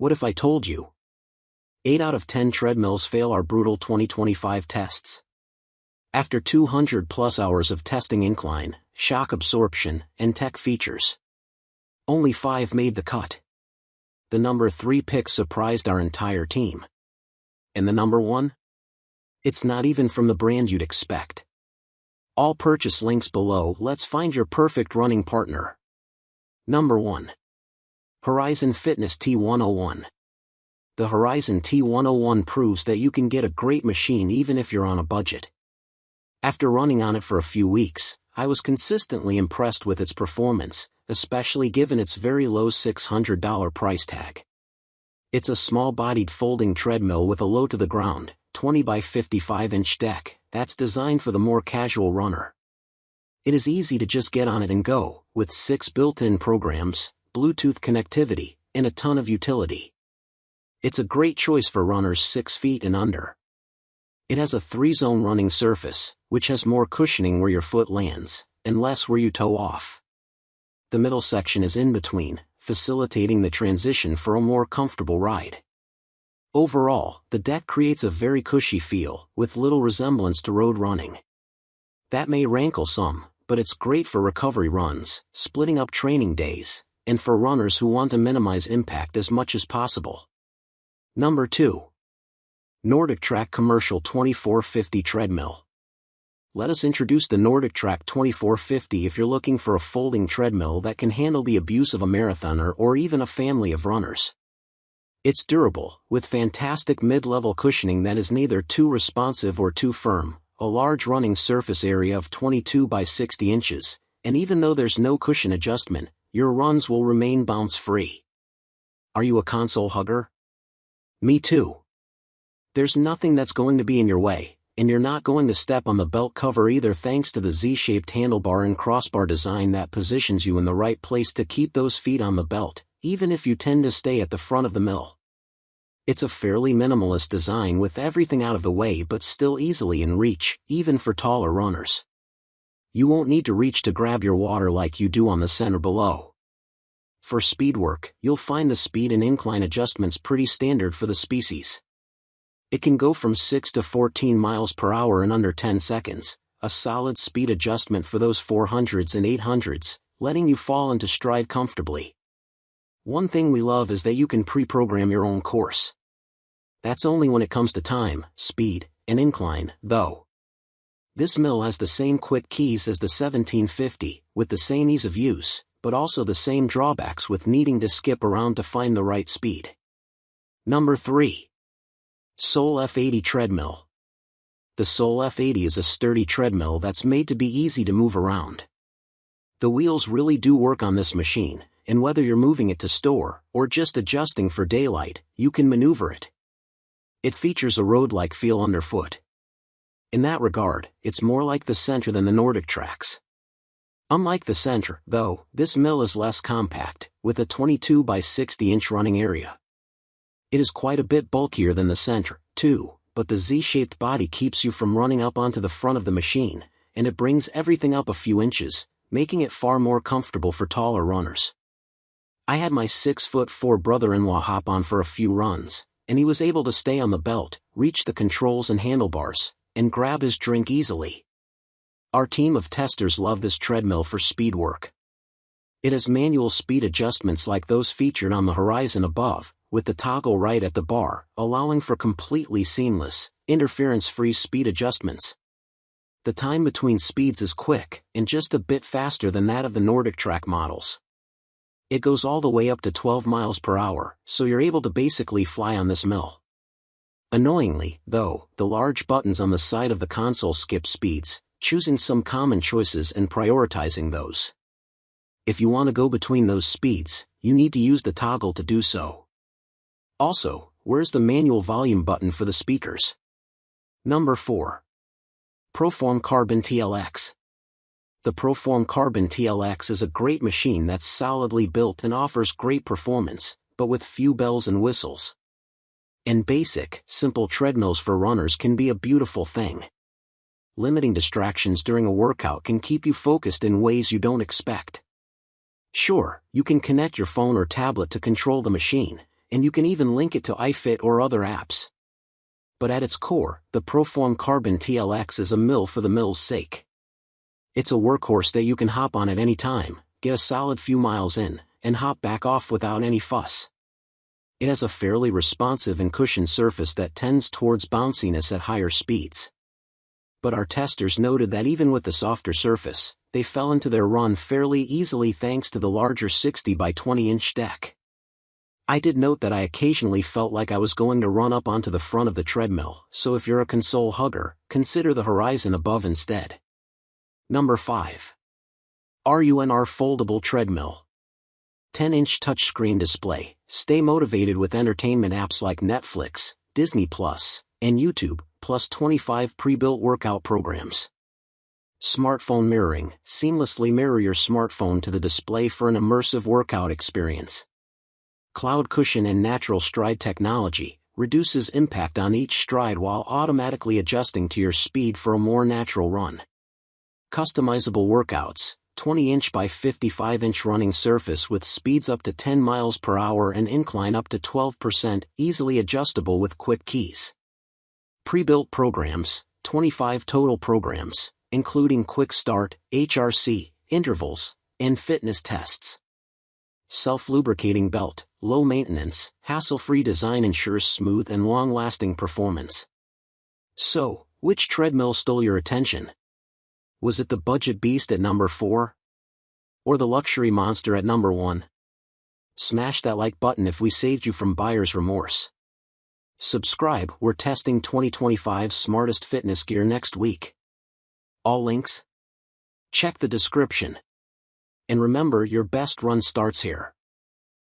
What if I told you? 8 out of 10 treadmills fail our brutal 2025 tests. After 200+ hours of testing incline, shock absorption, and tech features, only 5 made the cut. The number 3 pick surprised our entire team. And the number 1? It's not even from the brand you'd expect. All purchase links below. Let's find your perfect running partner. Number 1. Horizon Fitness T101. The Horizon T101 proves that you can get a great machine even if you're on a budget. After running on it for a few weeks, I was consistently impressed with its performance, especially given its very low $600 price tag. It's a small-bodied folding treadmill with a low-to-the-ground, 20 by 55-inch deck, that's designed for the more casual runner. It is easy to just get on it and go, with 6 built-in programs, Bluetooth connectivity, and a ton of utility. It's a great choice for runners 6 feet and under. It has a 3-zone running surface, which has more cushioning where your foot lands, and less where you toe off. The middle section is in between, facilitating the transition for a more comfortable ride. Overall, the deck creates a very cushy feel, with little resemblance to road running. That may rankle some, but it's great for recovery runs, splitting up training days, and for runners who want to minimize impact as much as possible. Number 2. NordicTrack Commercial 2450 Treadmill. Let us introduce the NordicTrack 2450 if you're looking for a folding treadmill that can handle the abuse of a marathoner or even a family of runners. It's durable, with fantastic mid-level cushioning that is neither too responsive or too firm, a large running surface area of 22 by 60 inches, and even though there's no cushion adjustment, your runs will remain bounce-free. Are you a console hugger? Me too. There's nothing that's going to be in your way, and you're not going to step on the belt cover either thanks to the Z-shaped handlebar and crossbar design that positions you in the right place to keep those feet on the belt, even if you tend to stay at the front of the mill. It's a fairly minimalist design with everything out of the way but still easily in reach, even for taller runners. You won't need to reach to grab your water like you do on the center below. For speed work, you'll find the speed and incline adjustments pretty standard for the species. It can go from 6 to 14 miles per hour in under 10 seconds, a solid speed adjustment for those 400s and 800s, letting you fall into stride comfortably. One thing we love is that you can pre-program your own course. That's only when it comes to time, speed, and incline, though. This mill has the same quick keys as the 1750, with the same ease of use, but also the same drawbacks with needing to skip around to find the right speed. Number 3. Sole F80 Treadmill. The Sole F80 is a sturdy treadmill that's made to be easy to move around. The wheels really do work on this machine, and whether you're moving it to store, or just adjusting for daylight, you can maneuver it. It features a road-like feel underfoot. In that regard, it's more like the Centra than the NordicTracks. Unlike the Centra, though, this mill is less compact, with a 22 by 60 inch running area. It is quite a bit bulkier than the Centra, too, but the Z-shaped body keeps you from running up onto the front of the machine, and it brings everything up a few inches, making it far more comfortable for taller runners. I had my 6'4" brother-in-law hop on for a few runs, and he was able to stay on the belt, reach the controls and handlebars, and grab his drink easily. Our team of testers love this treadmill for speed work. It has manual speed adjustments like those featured on the Horizon above, with the toggle right at the bar, allowing for completely seamless, interference-free speed adjustments. The time between speeds is quick, and just a bit faster than that of the NordicTrack models. It goes all the way up to 12 miles per hour, so you're able to basically fly on this mill. Annoyingly, though, the large buttons on the side of the console skip speeds, choosing some common choices and prioritizing those. If you want to go between those speeds, you need to use the toggle to do so. Also, where's the manual volume button for the speakers? Number 4. ProForm Carbon TLX. The ProForm Carbon TLX is a great machine that's solidly built and offers great performance, but with few bells and whistles. And basic, simple treadmills for runners can be a beautiful thing. Limiting distractions during a workout can keep you focused in ways you don't expect. Sure, you can connect your phone or tablet to control the machine, and you can even link it to iFit or other apps. But at its core, the ProForm Carbon TLX is a mill for the mill's sake. It's a workhorse that you can hop on at any time, get a solid few miles in, and hop back off without any fuss. It has a fairly responsive and cushioned surface that tends towards bounciness at higher speeds. But our testers noted that even with the softer surface, they fell into their run fairly easily thanks to the larger 60 by 20-inch deck. I did note that I occasionally felt like I was going to run up onto the front of the treadmill, so if you're a console hugger, consider the horizon above instead. Number 5. RUNR Foldable Treadmill. 10-inch touchscreen display. Stay motivated with entertainment apps like Netflix, Disney+, and YouTube, plus 25 pre-built workout programs. Smartphone mirroring. Seamlessly mirror your smartphone to the display for an immersive workout experience. Cloud cushion and natural stride technology reduces impact on each stride while automatically adjusting to your speed for a more natural run. Customizable workouts. 20-inch by 55-inch running surface with speeds up to 10 miles per hour and incline up to 12%, easily adjustable with quick keys. Pre-built programs. 25 total programs, including quick start, HRC, intervals, and fitness tests. Self-lubricating belt. Low maintenance, hassle-free design ensures smooth and long-lasting performance. So, which treadmill stole your attention? Was it the budget beast at number 4? Or the luxury monster at number 1? Smash that like button if we saved you from buyer's remorse. Subscribe, we're testing 2025's smartest fitness gear next week. All links? Check the description. And remember, your best run starts here.